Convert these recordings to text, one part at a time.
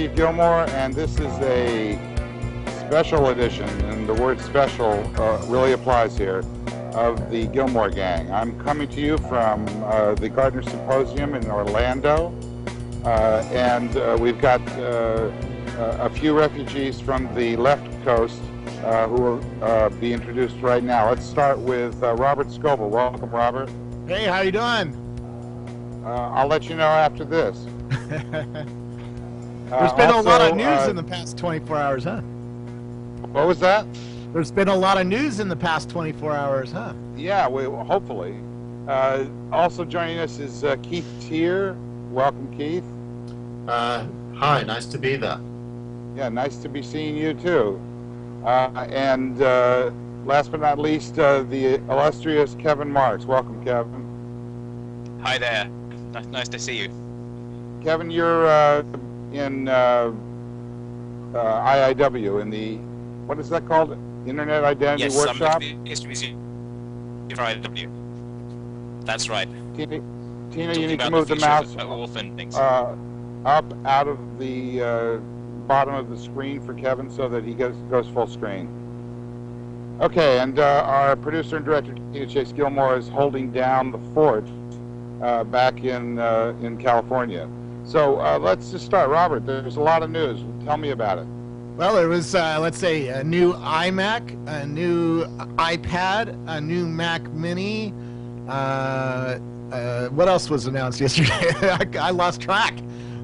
Steve Gillmor, and this is a special edition, and the word special really applies here, of the Gillmor Gang. I'm coming to you from the Gartner Symposium in Orlando, and we've got a few refugees from the left coast who will be introduced right now. Let's start with Robert Scoble. Welcome, Robert. Hey, how you doing? I'll let you know after this. There's been a lot of news in the past 24 hours, huh? What was that? There's been a lot of news in the past 24 hours, huh? Yeah, hopefully. Also joining us is Keith Tier. Welcome, Keith. Hi, nice to be there. Yeah, nice to be seeing you too. And last but not least, the illustrious Kevin Marks. Welcome, Kevin. Hi there. Nice to see you. Kevin, you're in IIW, in the, what is that called? Internet Identity Workshop? Yes, History Museum for IIW. That's right. Tina, you need to move the mouse up out of the bottom of the screen for Kevin so that he goes full screen. Okay, and our producer and director, Tina Chase Gillmor, is holding down the fort back in California. So let's just start. Robert, there's a lot of news. Tell me about it. Well, there was, let's say, a new iMac, a new iPad, a new Mac Mini. What else was announced yesterday? I lost track.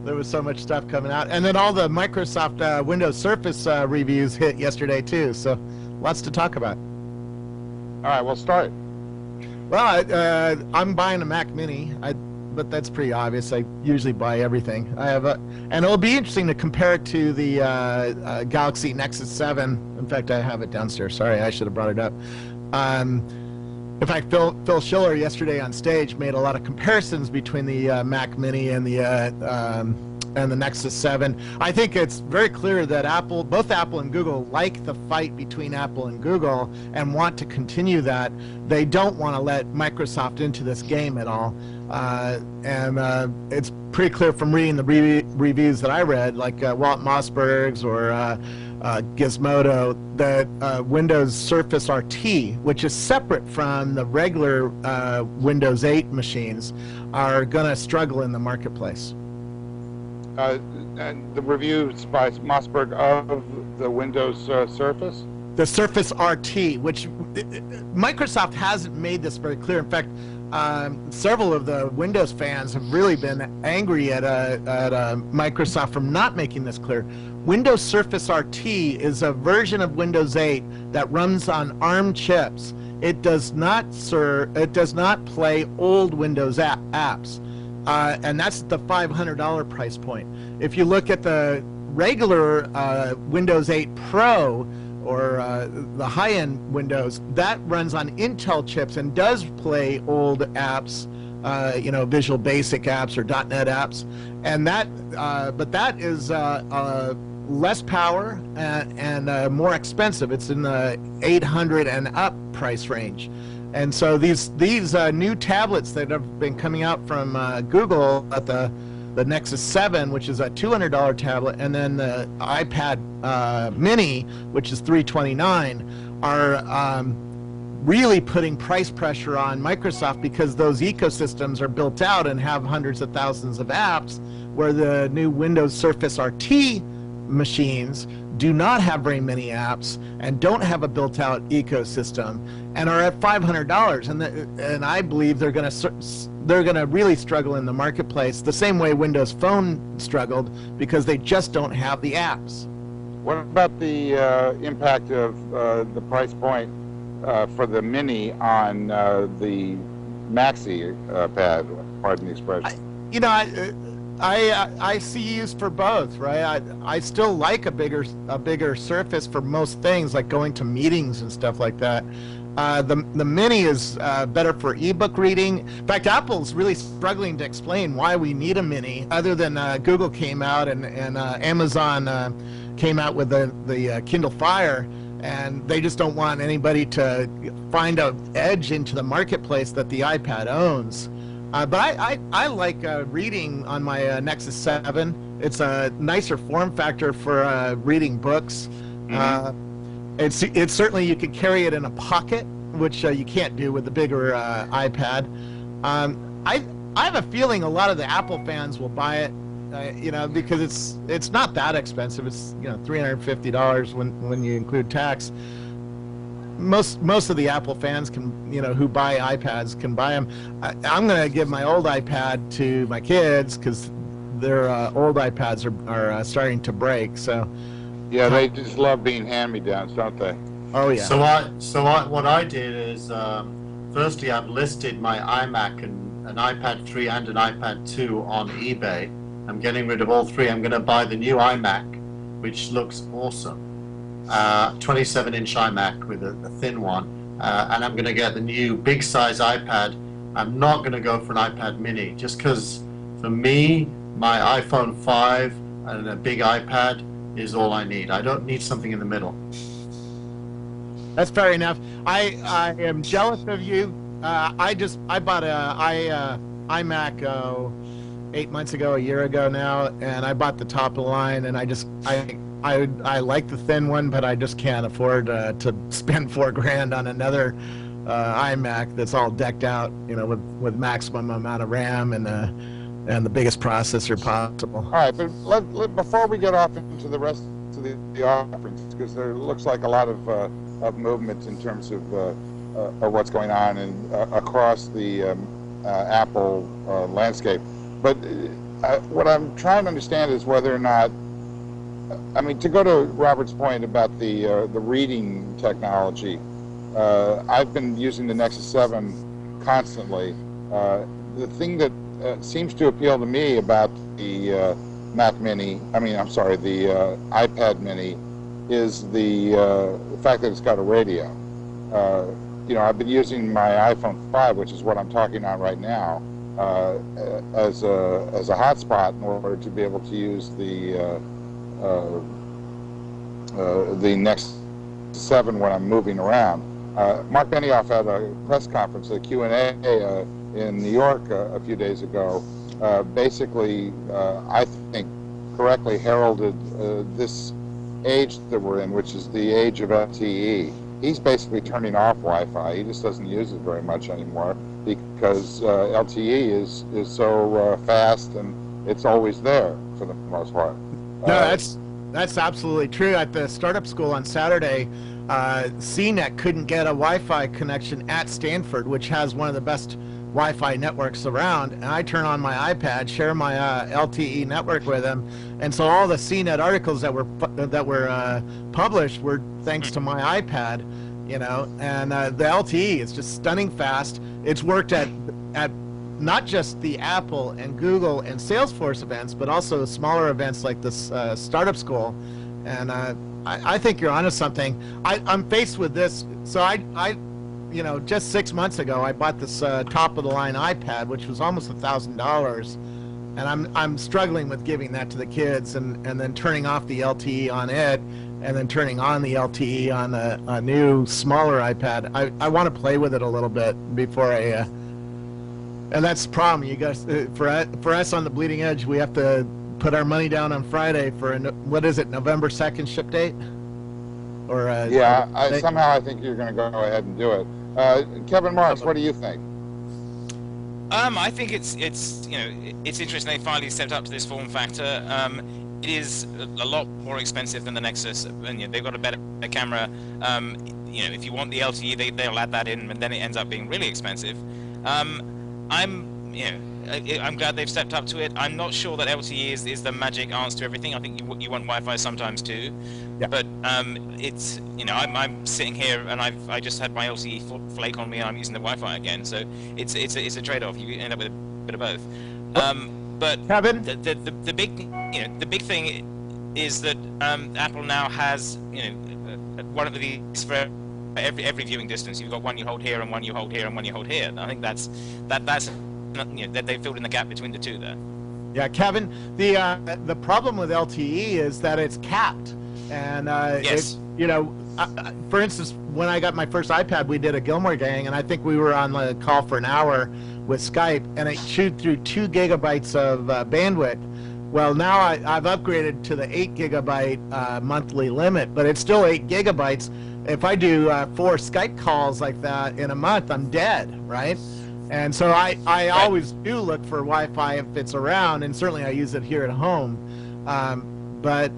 There was so much stuff coming out. And then all the Microsoft Windows Surface reviews hit yesterday, too. So lots to talk about. All right, we'll start. Well, I'm buying a Mac Mini, but that's pretty obvious. I usually buy everything. I have and it'll be interesting to compare it to the Galaxy Nexus 7. In fact, I have it downstairs. Sorry, I should have brought it up. In fact, Phil Schiller yesterday on stage made a lot of comparisons between the Mac Mini and the Nexus 7. I think it's very clear that both Apple and Google like the fight between Apple and Google and want to continue that. They don't want to let Microsoft into this game at all. And it's pretty clear from reading the reviews that I read, like Walt Mossberg's or Gizmodo, that Windows Surface RT, which is separate from the regular Windows 8 machines, are going to struggle in the marketplace. And the reviews by Mossberg of the Windows Surface? The Surface RT, which Microsoft hasn't made this very clear. In fact, several of the Windows fans have really been angry at Microsoft for not making this clear. Windows Surface RT is a version of Windows 8 that runs on ARM chips. It does not play old Windows apps. And that's the $500 price point. If you look at the regular Windows 8 Pro, or the high-end Windows, that runs on Intel chips and does play old apps, Visual Basic apps or .NET apps, and but that is less power and more expensive. It's in the 800 and up price range. And so these new tablets that have been coming out from Google, at the Nexus 7, which is a $200 tablet, and then the iPad Mini, which is $329, are really putting price pressure on Microsoft because those ecosystems are built out and have hundreds of thousands of apps, where the new Windows Surface RT machines do not have very many apps and don't have a built-out ecosystem and are at $500. And I believe they're going to really struggle in the marketplace the same way Windows Phone struggled, because they just don't have the apps. What about the impact of the price point for the Mini on the Maxi pad? Pardon the expression. I see use for both, right? I still like a bigger Surface for most things, like going to meetings and stuff like that. The Mini is better for ebook reading. In fact, Apple's really struggling to explain why we need a Mini, other than Google came out and Amazon came out with the Kindle Fire, and they just don't want anybody to find an edge into the marketplace that the iPad owns. But I like reading on my Nexus 7. It's a nicer form factor for reading books. It's certainly, you can carry it in a pocket, which you can't do with the bigger iPad. I have a feeling a lot of the Apple fans will buy it, because it's not that expensive. It's $350 when you include tax. Most of the Apple fans who buy iPads can buy them. I'm going to give my old iPad to my kids because their old iPads are starting to break. So yeah, they just love being hand-me-downs, don't they? Oh yeah. What I did is, firstly, I've listed my iMac and an iPad 3 and an iPad 2 on eBay. I'm getting rid of all three. I'm going to buy the new iMac, which looks awesome. 27-inch iMac with a thin one, and I'm going to get the new big size iPad. I'm not going to go for an iPad mini, just because for me, my iPhone 5 and a big iPad is all I need. I don't need something in the middle. That's fair enough. I am jealous of you. I bought a iMac 8 months ago, a year ago now, and I bought the top of the line, and I like the thin one, but I just can't afford to spend $4,000 on another iMac that's all decked out, with maximum amount of RAM and the biggest processor possible. All right, but before we get off into the rest of the offerings, because there looks like a lot of movement in terms of what's going on across the Apple landscape. But what I'm trying to understand is whether or not, to go to Robert's point about the reading technology, I've been using the Nexus 7 constantly. The thing that seems to appeal to me about the Mac Mini, the iPad Mini, is the fact that it's got a radio. I've been using my iPhone 5, which is what I'm talking on right now, as a hotspot in order to be able to use the Nexus 7 when I'm moving around. Mark Benioff had a press conference, a Q&A in New York a few days ago. Basically, I think correctly heralded this age that we're in, which is the age of LTE. He's basically turning off Wi-Fi. He just doesn't use it very much anymore because LTE is so fast and it's always there for the most part. No, that's absolutely true. At the startup school on Saturday, CNET couldn't get a Wi-Fi connection at Stanford, which has one of the best Wi-Fi networks around, and I turn on my iPad, share my LTE network with them, and so all the CNET articles that were published were thanks to my iPad, and the LTE is just stunning fast. It's worked at not just the Apple and Google and Salesforce events, but also smaller events like this startup school, and I think you're onto something. I'm faced with this, so I just 6 months ago, I bought this top-of-the-line iPad, which was almost $1,000, and I'm struggling with giving that to the kids, and then turning off the LTE on it, and then turning on the LTE on a new, smaller iPad. I want to play with it a little bit before and that's the problem. You guys, for us on the Bleeding Edge, we have to put our money down on Friday for what is it, November 2nd ship date? Or somehow I think you're going to go ahead and do it. Kevin Marks, what do you think? I think it's interesting they finally stepped up to this form factor. It is a lot more expensive than the Nexus, and they've got a better camera. If you want the LTE, they'll add that in, and then it ends up being really expensive. I'm glad they've stepped up to it. I'm not sure that LTE is the magic answer to everything. I think you want Wi-Fi sometimes too. Yeah. But it's I'm sitting here and I just had my LTE flake on me and I'm using the Wi-Fi again. So it's a trade-off. You end up with a bit of both. But Kevin, the big thing is that Apple now has one of these for every viewing distance. You've got one you hold here and one you hold here and one you hold here. And I think that's that they filled in the gap between the two there. Yeah, Kevin, the problem with LTE is that it's capped. And Yes. for instance, when I got my first iPad, we did a Gillmor gang, and I think we were on the call for an hour with Skype, and it chewed through 2 gigabytes of bandwidth. Well, now I've upgraded to the 8 gigabyte monthly limit, but it's still 8 gigabytes. If I do 4 Skype calls like that in a month, I'm dead, right? And so I always do look for Wi-Fi if it's around, and certainly I use it here at home. But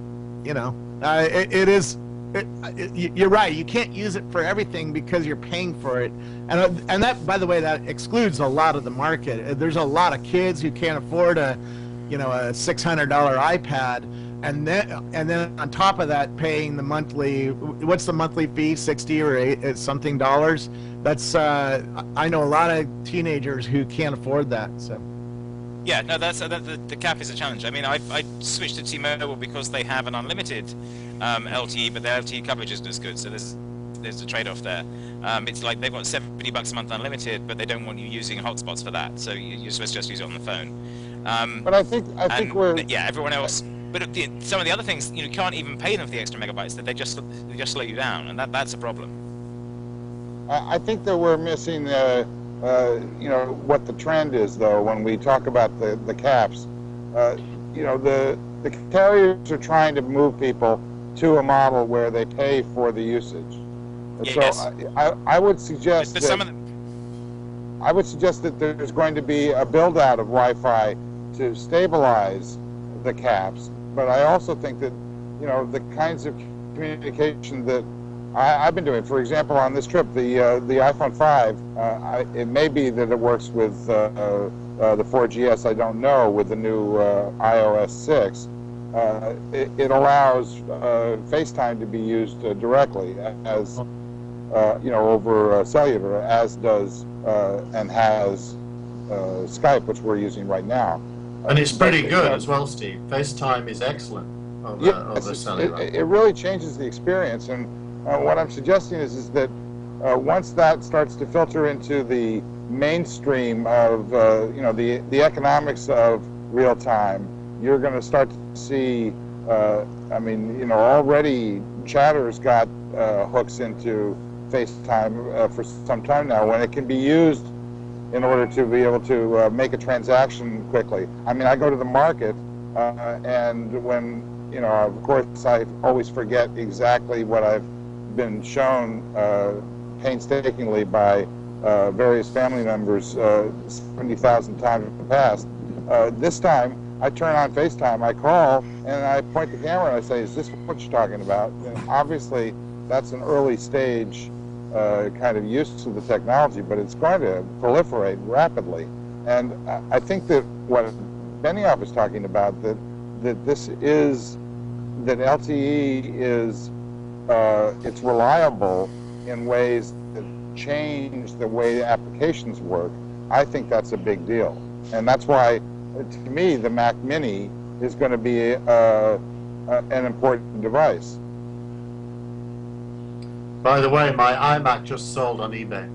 you're right. You can't use it for everything because you're paying for it, and that, by the way, that excludes a lot of the market. There's a lot of kids who can't afford a $600 iPad, and then on top of that, paying the monthly. What's the monthly fee? $60 or $8 something dollars. That's I know a lot of teenagers who can't afford that. So. Yeah, no, the cap is a challenge. I mean, I switched to T-Mobile because they have an unlimited LTE, but their LTE coverage isn't as good, so there's a trade-off there. It's like they've got $70 a month unlimited, but they don't want you using hotspots for that, so you're supposed to just use it on the phone. But I think everyone else. But some of the other things, you can't even pay them for the extra megabytes. That they just slow you down, and that's a problem. I think that we're missing what the trend is, though, when we talk about the caps. The carriers are trying to move people to a model where they pay for the usage. Yes. So I would suggest I would suggest that there's going to be a build-out of Wi-Fi to stabilize the caps. But I also think that, the kinds of communication that I've been doing, for example, on this trip, the iPhone 5, it may be that it works with the 4GS, I don't know, with the new iOS 6. It allows FaceTime to be used directly as, over cellular, as does and has Skype, which we're using right now. And it's pretty good as well, Steve. FaceTime is excellent over cellular. It really changes the experience, and what I'm suggesting is that once that starts to filter into the mainstream of the economics of real time, you're going to start to see. Already Chatter's got hooks into FaceTime for some time now, when it can be used in order to be able to make a transaction quickly. I mean, I go to the market, and when of course, I always forget exactly what I've been shown painstakingly by various family members 70,000 times in the past. This time, I turn on FaceTime, I call, and I point the camera and I say, "Is this what you're talking about?" And obviously, that's an early stage kind of use of the technology, but it's going to proliferate rapidly. And I think that what Benioff was talking about, that LTE is it's reliable in ways that change the way applications work. I think that's a big deal, and that's why, to me, the Mac Mini is going to be an important device. By the way, my iMac just sold on eBay.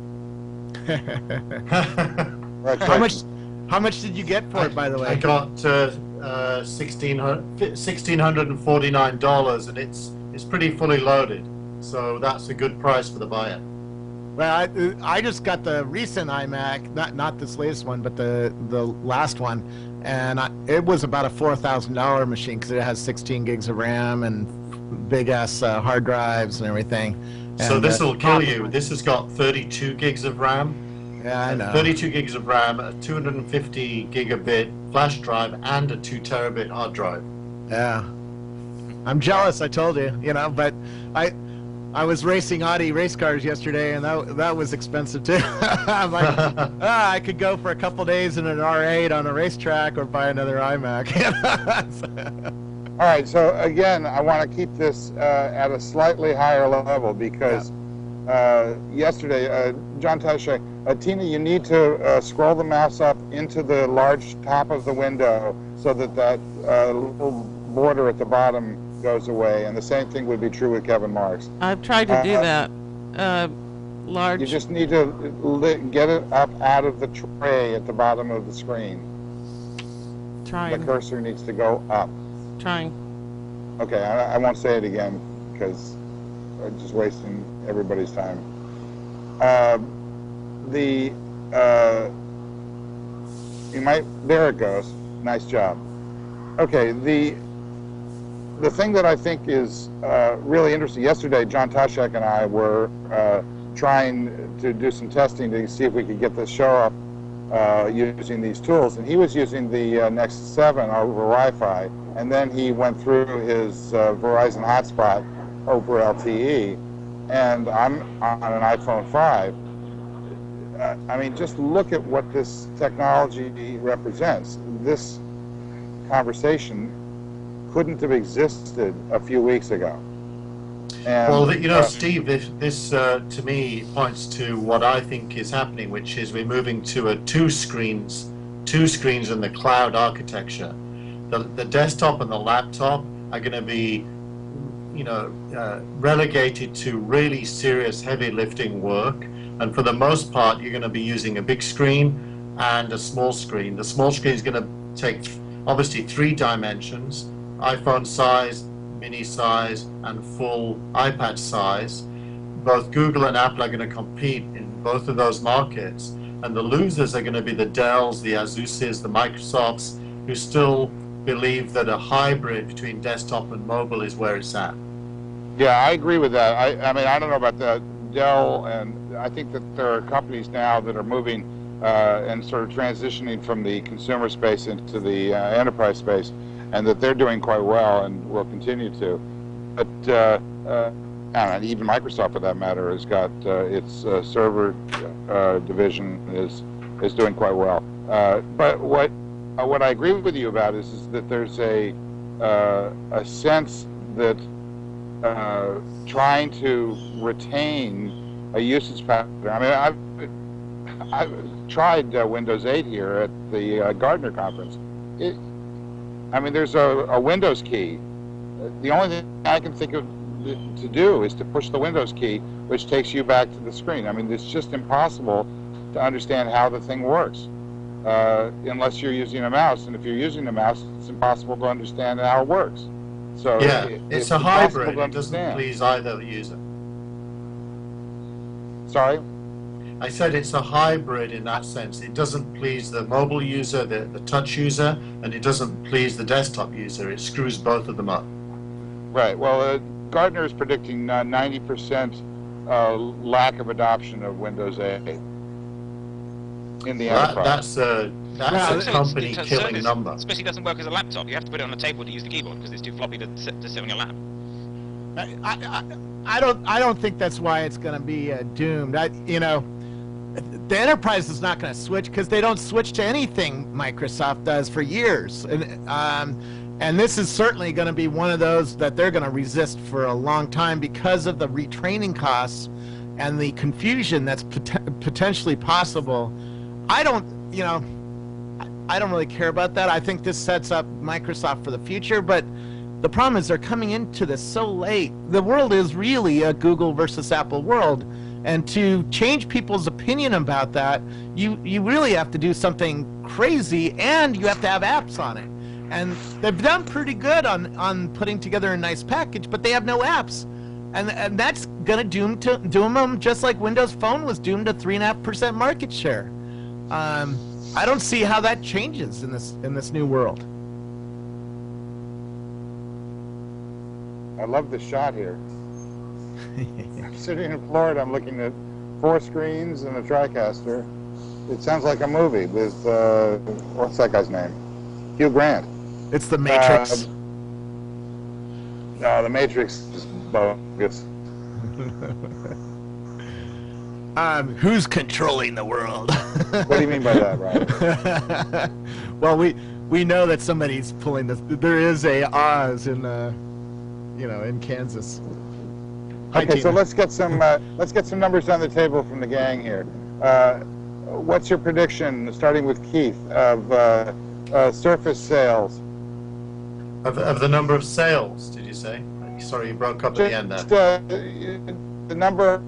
How much did you get for it, by the way? I got $1,649, and it's pretty fully loaded, so that's a good price for the buyer. Well, I just got the recent iMac, not this latest one, but the last one, and it was about a $4,000 machine because it has 16 gigs of RAM and big ass hard drives and everything. So this will kill you. This has got 32 gigs of RAM. Yeah, I know. 32 gigs of RAM, a 250 gigabit flash drive, and a 2 terabit hard drive. Yeah, I'm jealous. I told you, but I was racing Audi race cars yesterday, and that was expensive too. I'm like, I could go for a couple days in an R8 on a racetrack, or buy another iMac. All right, so again, I want to keep this at a slightly higher level because yesterday, John Taché, Tina, you need to scroll the mouse up into the large top of the window so that little border at the bottom goes away, and the same thing would be true with Kevin Marks. I've tried to do that. Large. You just need to get it up out of the tray at the bottom of the screen. Trying. The cursor needs to go up. Trying. Okay, I won't say it again because I'm just wasting everybody's time. The you might, there it goes. Nice job. Okay, the thing that I think is really interesting. Yesterday, John Toshek and I were trying to do some testing to see if we could get this show up using these tools, and he was using the Nexus 7 over Wi-Fi, and then he went through his Verizon hotspot over LTE, and I'm on an iPhone 5. I mean, just look at what this technology represents. This conversation couldn't have existed a few weeks ago. And, well, you know, Steve, this to me points to what I think is happening, which is we're moving to a two screens in the cloud architecture. The desktop and the laptop are going to be, you know, relegated to really serious heavy lifting work, and for the most part, you're going to be using a big screen and a small screen. The small screen is going to take obviously 3 dimensions: iPhone size, mini size, and full iPad size. Both Google and Apple are going to compete in both of those markets, and the losers are going to be the Dells, the Asuses, the Microsofts, who still believe that a hybrid between desktop and mobile is where it's at. yeah, I agree with that. I mean, I don't know about the Dell, and I think that there are companies now that are moving and sort of transitioning from the consumer space into the enterprise space, and that they're doing quite well and will continue to. But and even Microsoft, for that matter, has got its server division is doing quite well. But what I agree with you about is that there's a sense that trying to retain a usage pattern. I mean, I've tried Windows 8 here at the Gartner conference. I mean, there's a Windows key. The only thing I can think of to do is to push the Windows key, which takes you back to the screen. I mean, it's just impossible to understand how the thing works unless you're using a mouse. And if you're using a mouse, it's impossible to understand how it works. So yeah, it's a hybrid. It doesn't please either user. Sorry? I said it's a hybrid in that sense. It doesn't please the mobile user, the touch user, and it doesn't please the desktop user. It screws both of them up. Right. Well, Gartner is predicting 90% lack of adoption of Windows 8 in the enterprise. That's a company killing number. Especially doesn't work as a laptop. You have to put it on a table to use the keyboard because it's too floppy to sit on your lap. I don't think that's why it's going to be doomed. You know, the enterprise is not going to switch because they don't switch to anything Microsoft does for years, and this is certainly going to be one of those that they're going to resist for a long time because of the retraining costs and the confusion that's potentially possible. I don't really care about that. I think this sets up Microsoft for the future, but the problem is they're coming into this so late. The world is really a Google versus Apple world, and to change people's opinion about that, you really have to do something crazy, and you have to have apps on it. And they've done pretty good on putting together a nice package, but they have no apps, and that's gonna doom them just like Windows Phone was doomed to 3.5% market share. I don't see how that changes in this new world. I love the shot here. I'm sitting in Florida. I'm looking at 4 screens and a TriCaster. It sounds like a movie with what's that guy's name? Hugh Grant. It's The Matrix. No, The Matrix is bogus. Who's controlling the world? What do you mean by that, Ryan? Well, we know that somebody's pulling this. There is a Oz in in Kansas. Okay, so let's get some numbers on the table from the gang here. What's your prediction, starting with Keith, of Surface sales? Of the number of sales, did you say? Sorry, you broke up at the end there. The number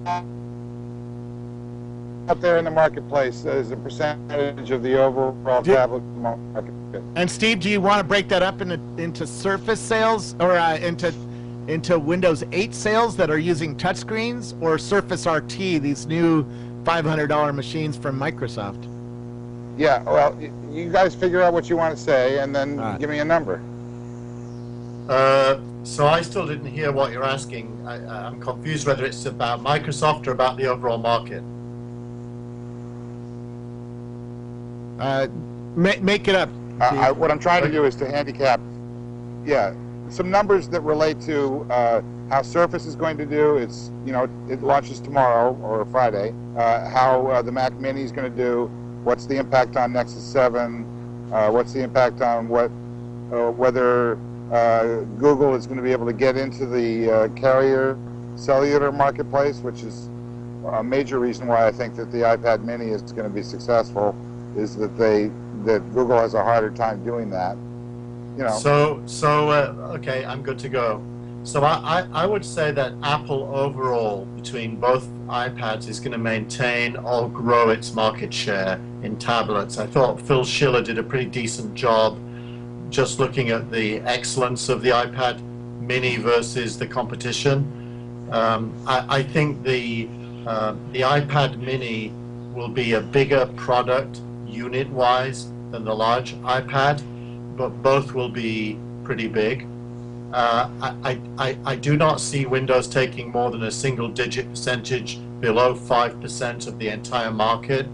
out there in the marketplace as a percentage of the overall tablet market. And Steve, do you want to break that up into Surface sales or into Windows 8 sales that are using touchscreens, or Surface RT, these new $500 machines from Microsoft? Yeah, well, you guys figure out what you want to say, and then give me a number. So I still didn't hear what you're asking. I'm confused whether it's about Microsoft or about the overall market. Make it up. What I'm trying to do is to handicap, some numbers that relate to how Surface is going to do. It's, it launches tomorrow or Friday. How the Mac Mini is going to do. What's the impact on Nexus 7? What's the impact on whether Google is going to be able to get into the carrier cellular marketplace, which is a major reason why I think that the iPad Mini is going to be successful, is that Google has a harder time doing that. Okay, I'm good to go. So I would say that Apple overall, between both iPads, is going to maintain or grow its market share in tablets. I thought Phil Schiller did a pretty decent job just looking at the excellence of the iPad Mini versus the competition. I think the iPad Mini will be a bigger product unit-wise than the large iPad, but both will be pretty big. I do not see Windows taking more than a single-digit percentage below 5% of the entire market.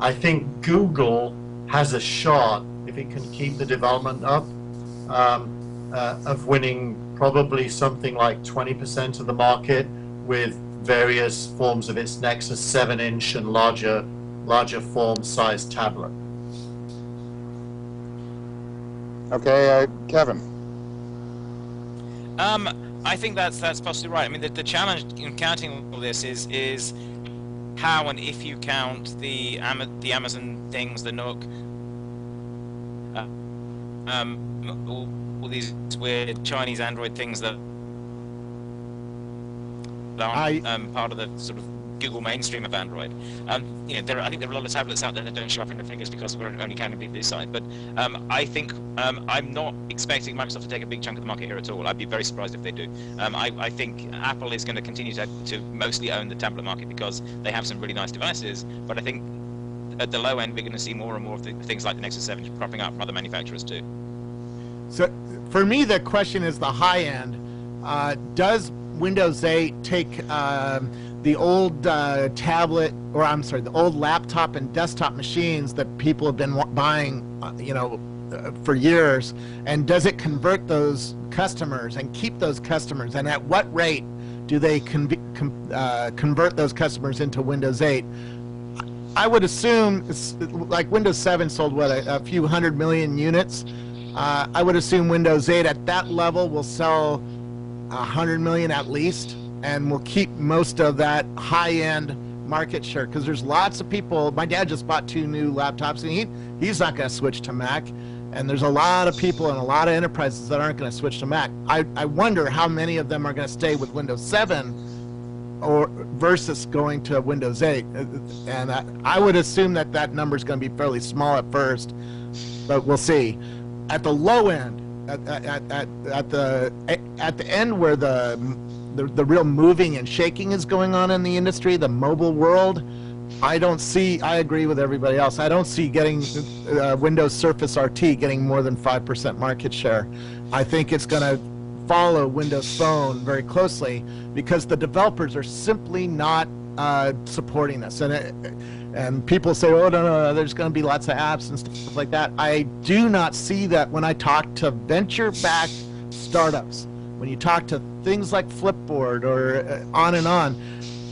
I think Google has a shot, if it can keep the development up, of winning probably something like 20% of the market with various forms of its Nexus 7-inch and larger form size tablet. Okay, Kevin. I think that's possibly right. I mean, the challenge in counting all this is how and if you count the Amazon things, the Nook, all these weird Chinese Android things that aren't part of the sort of Google mainstream of Android. I think there are a lot of tablets out there that don't show up in the figures because we're only counting people this side. But I think I'm not expecting Microsoft to take a big chunk of the market here at all. I'd be very surprised if they do. I think Apple is going to continue to mostly own the tablet market because they have some really nice devices. But I think at the low end, we're going to see more and more of the things like the Nexus 7 cropping up from other manufacturers too. So for me, the question is the high end. Does Windows 8 take the old tablet, or I'm sorry, the old laptop and desktop machines that people have been buying, for years, and does it convert those customers and keep those customers? And at what rate do they convert those customers into Windows 8? I would assume, it's like Windows 7 sold, a few 100 million units. I would assume Windows 8 at that level will sell 100 million at least, and will keep most of that high-end market share, because there's lots of people. My dad just bought 2 new laptops, and he's not going to switch to Mac, and there's a lot of people and a lot of enterprises that aren't going to switch to Mac. I wonder how many of them are going to stay with Windows 7 or versus going to Windows 8, and I would assume that number is going to be fairly small at first, but we'll see. At the low end, at the end where the real moving and shaking is going on in the industry, the mobile world, I agree with everybody else. I don't see getting Windows Surface RT getting more than 5% market share. I think it's going to follow Windows Phone very closely because the developers are simply not supporting this. And people say, oh, no, there's going to be lots of apps and stuff like that. I do not see that when I talk to venture-backed startups. When you talk to things like Flipboard or on,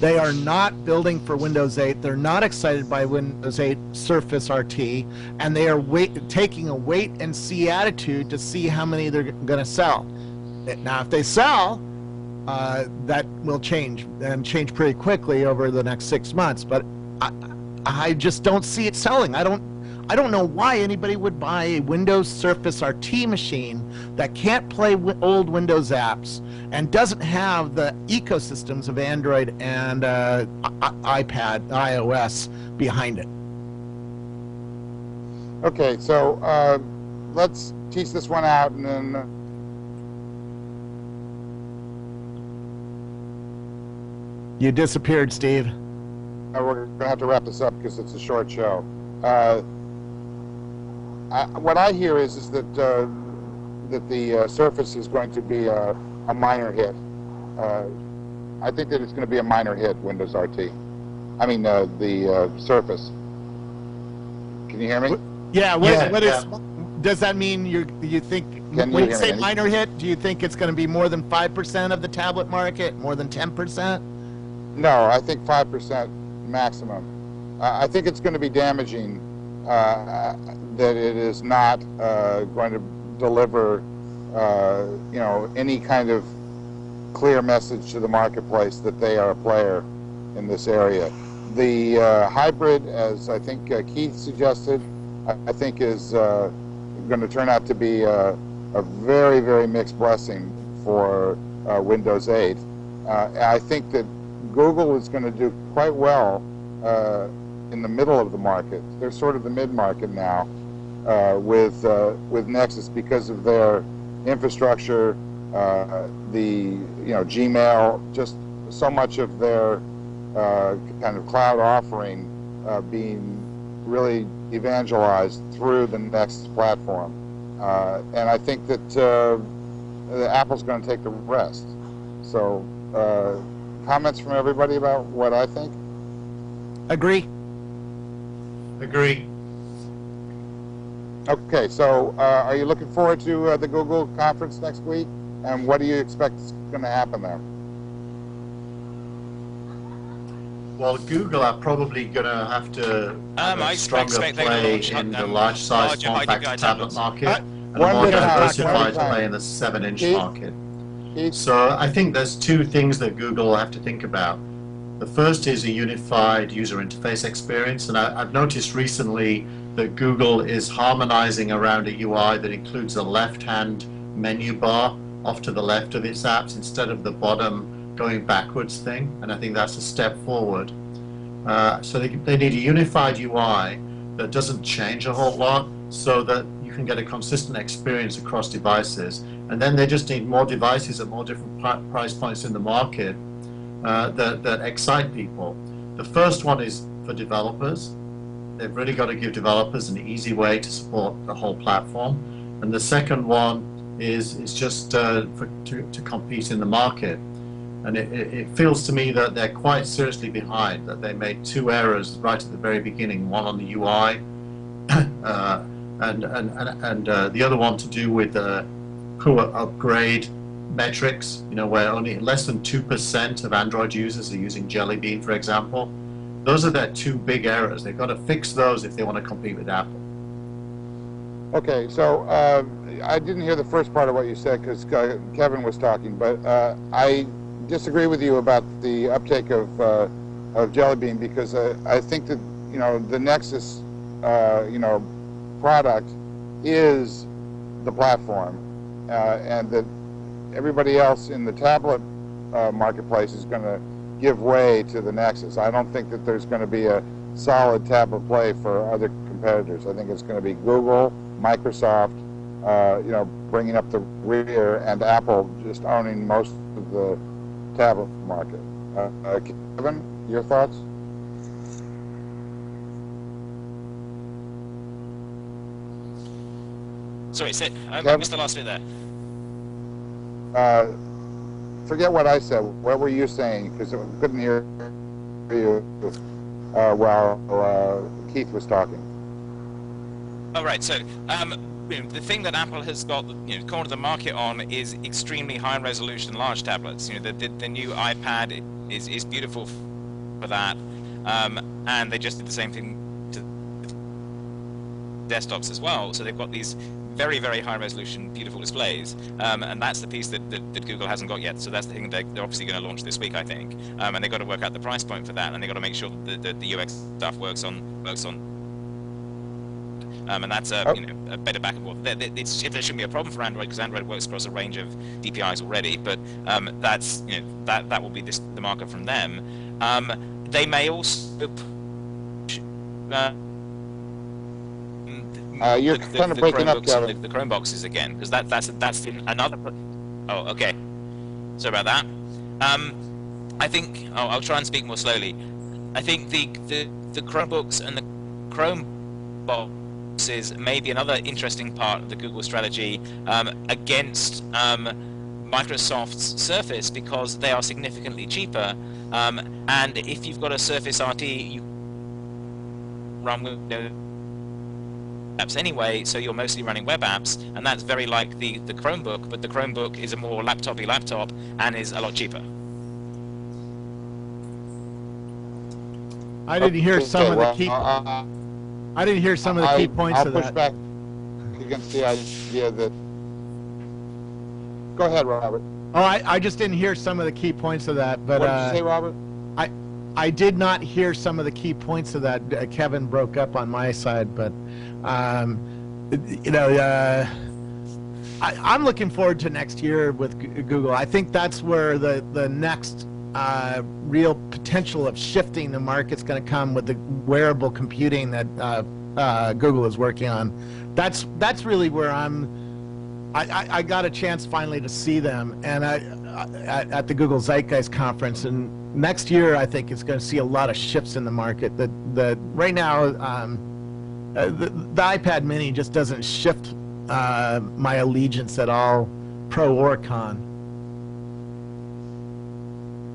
they are not building for Windows 8. They're not excited by Windows 8 Surface RT, and they are taking a wait-and-see attitude to see how many they're going to sell. Now, if they sell, that will change, and change pretty quickly over the next 6 months. But I just don't see it selling. I don't know why anybody would buy a Windows Surface RT machine that can't play old Windows apps and doesn't have the ecosystems of Android and iPad, iOS behind it. Okay, so let's tease this one out, and then You disappeared, Steve. we're going to have to wrap this up because it's a short show. What I hear is that that the Surface is going to be a minor hit. I think that it's going to be a minor hit, Windows RT. I mean, the Surface. Can you hear me? Yeah. What Yeah. is? Does that mean you think Can you when you hear say me? minor hit? Do you think it's going to be more than 5% of the tablet market? More than 10%? No, I think 5% maximum. I think it's going to be damaging that it is not going to deliver, any kind of clear message to the marketplace that they are a player in this area. The hybrid, as I think Keith suggested, I think is going to turn out to be a very, very mixed blessing for Windows 8. I think that Google is going to do quite well in the middle of the market. They're sort of the mid-market now with Nexus because of their infrastructure, the Gmail, just so much of their kind of cloud offering being really evangelized through the Nexus platform. And I think that Apple's going to take the rest. So comments from everybody about what I think? Agree. Agree. Okay, so are you looking forward to the Google conference next week? And what do you expect is going to happen there? Well, Google are probably going to have to have I a stronger expect they will play launch, in the larger large-size form high factor DPI tablet tablets. market and a one more at a time, diversified one at a time. play in the 7-inch Keith? market. Keith? So I think there's two things that Google will have to think about. The first is a unified user interface experience, and I've noticed recently that Google is harmonizing around a UI that includes a left-hand menu bar off to the left of its apps instead of the bottom going backwards thing, and I think that's a step forward. So they need a unified UI that doesn't change a whole lot so that you can get a consistent experience across devices. And then they just need more devices at more different price points in the market that excite people. The first one is for developers. They've really got to give developers an easy way to support the whole platform. And the second one is just to compete in the market. And it feels to me that they're quite seriously behind, that they made two errors right at the very beginning, one on the UI and the other one to do with poor upgrade metrics, where only less than 2% of Android users are using Jelly Bean, for example. Those are their two big errors. They've got to fix those if they want to compete with Apple. Okay, so I didn't hear the first part of what you said because Kevin was talking, but I disagree with you about the uptake of Jelly Bean because I think that the Nexus product is the platform, and that everybody else in the tablet marketplace is going to give way to the Nexus. I don't think that there's going to be a solid tablet play for other competitors. I think it's going to be Google, Microsoft, bringing up the rear, and Apple just owning most of the tablet market. Kevin, your thoughts? Sorry, I missed the last bit there. Forget what I said. What were you saying? Because I couldn't hear you while Keith was talking. All right. So the thing that Apple has got cornered the market on is extremely high resolution large tablets. The new iPad is beautiful for that, and they just did the same thing to desktops as well. So they've got these very, very high resolution, beautiful displays, and that's the piece that Google hasn't got yet. So that's the thing they're obviously going to launch this week, I think. And they've got to work out the price point for that, and they've got to make sure that the UX stuff works on. And that's a better back and forth. There shouldn't be a problem for Android because Android works across a range of DPIs already. But that's that will be the market from them. You're kind of breaking up, Chromebooks and Kevin. the Chrome boxes again, because that's another. Oh, okay. Sorry about that. I think I'll try and speak more slowly. I think the Chromebooks and the Chrome boxes may be another interesting part of the Google strategy against Microsoft's Surface, because they are significantly cheaper. And if you've got a Surface RT, you run Windows apps anyway, so you're mostly running web apps, and that's very like the Chromebook, but the Chromebook is a more laptopy laptop and is a lot cheaper. I didn't hear some of the key. I didn't hear some of the key points of that. I'll push back against the idea that. Go ahead, Robert. Oh, I just didn't hear some of the key points of that. But what did you say, Robert? I did not hear some of the key points of that. Kevin broke up on my side, but you know, I'm looking forward to next year with Google. I think that's where the next real potential of shifting the market's going to come with the wearable computing that Google is working on. That's really where I got a chance finally to see them, and at the Google Zeitgeist conference, and next year I think it's going to see a lot of shifts in the market. That right now the iPad Mini just doesn't shift my allegiance at all, pro or con.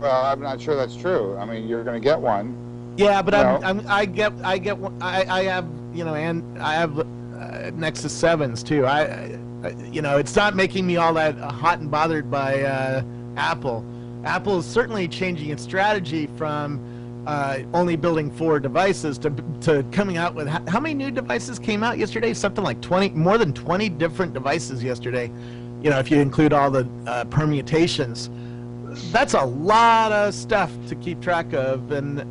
Well, I'm not sure that's true. I mean, you're going to get one. Yeah, but I get one. I have, you know, and I have Nexus 7s too. You know, it's not making me all that hot and bothered by Apple. Apple is certainly changing its strategy from only building 4 devices to coming out with how many new devices came out yesterday? Something like 20, more than 20 different devices yesterday. You know, if you include all the permutations, that's a lot of stuff to keep track of, and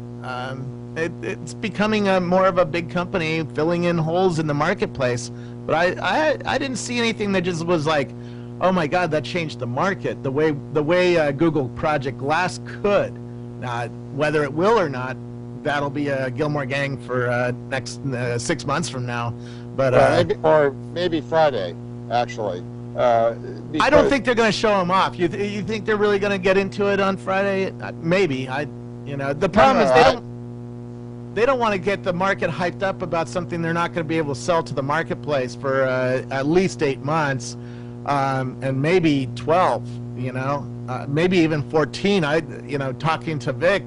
it's becoming more of a big company filling in holes in the marketplace. But I didn't see anything that just was like, oh my God, that changed the market the way Google Project Glass could. Whether it will or not, that'll be a Gillmor gang for next 6 months from now. But maybe Friday, actually. I don't think they're going to show them off. You think they're really going to get into it on Friday? Maybe. You know, the problem is they don't want to get the market hyped up about something they're not going to be able to sell to the marketplace for at least 8 months, and maybe 12. You know, maybe even 14. Talking to Vic,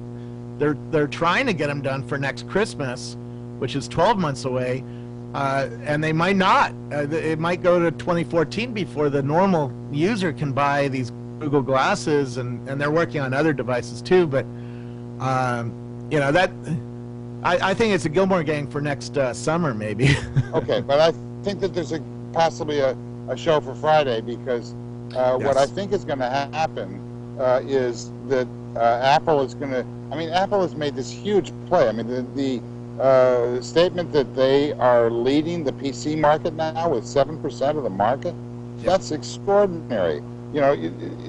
they're trying to get them done for next Christmas, which is 12 months away, and they might not. It might go to 2014 before the normal user can buy these Google glasses, and they're working on other devices too. But you know, that I think it's a Gillmor gang for next summer, maybe. Okay, but I think that there's possibly a show for Friday, because what I think is going to happen is that Apple is going to. I mean, Apple has made this huge play. I mean, the statement that they are leading the PC market now with 7% of the market. That's extraordinary. You know,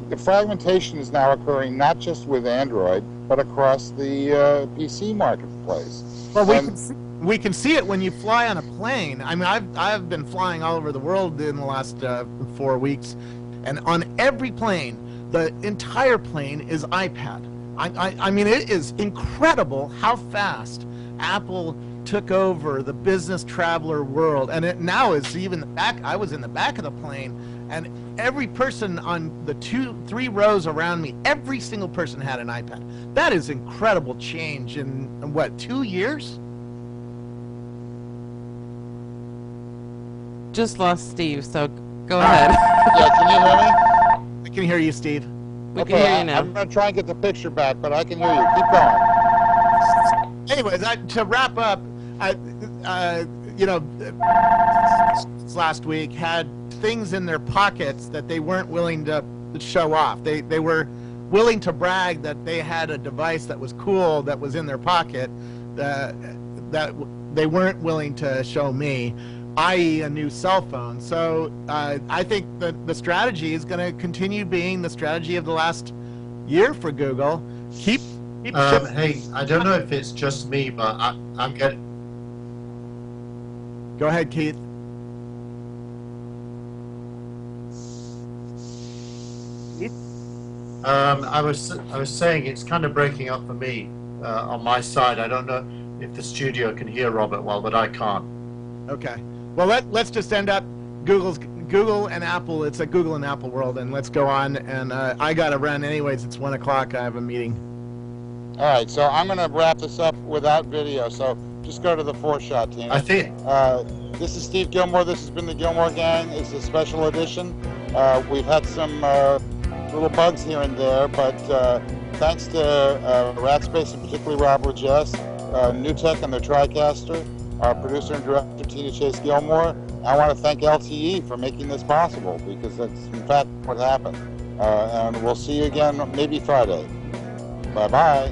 the fragmentation is now occurring not just with Android, but across the PC marketplace. Well, we can see it when you fly on a plane. I mean, I've been flying all over the world in the last 4 weeks, and on every plane, the entire plane is iPad. I mean, it is incredible how fast Apple took over the business traveler world, and it now is even the back. I was in the back of the plane, and every person on the 2-3 rows around me, every single person had an iPad. That is incredible change in what, 2 years? Just lost Steve, so go ahead. Yeah, can you hear me? I can hear you, Steve. We can hear you now. I'm going to try and get the picture back, but I can hear you. Keep going. Anyways, to wrap up, you know, last week had things in their pockets that they weren't willing to show off. They were willing to brag that they had a device that was cool that was in their pocket that they weren't willing to show me, i.e. a new cell phone. So I think that the strategy is going to continue being the strategy of the last year for Google. Keep hey, I don't know if it's just me, but I'm getting... Go ahead, Keith. I was saying it's kind of breaking up for me on my side. I don't know if the studio can hear Robert well, but I can't. Okay. Well, let's just end up Google and Apple. It's a Google and Apple world, and let's go on. And I got to run anyways. It's 1 o'clock. I have a meeting. All right, so I'm going to wrap this up without video. So just go to the 4-shot, Tina. I think. This is Steve Gillmor. This has been the Gillmor Gang. It's a special edition. We've had some little bugs here and there, but thanks to Rackspace and particularly Rob Jess, NewTek and their TriCaster, our producer and director Tina Chase Gillmor. I want to thank LTE for making this possible, because that's in fact what happened. And we'll see you again maybe Friday. Bye-bye.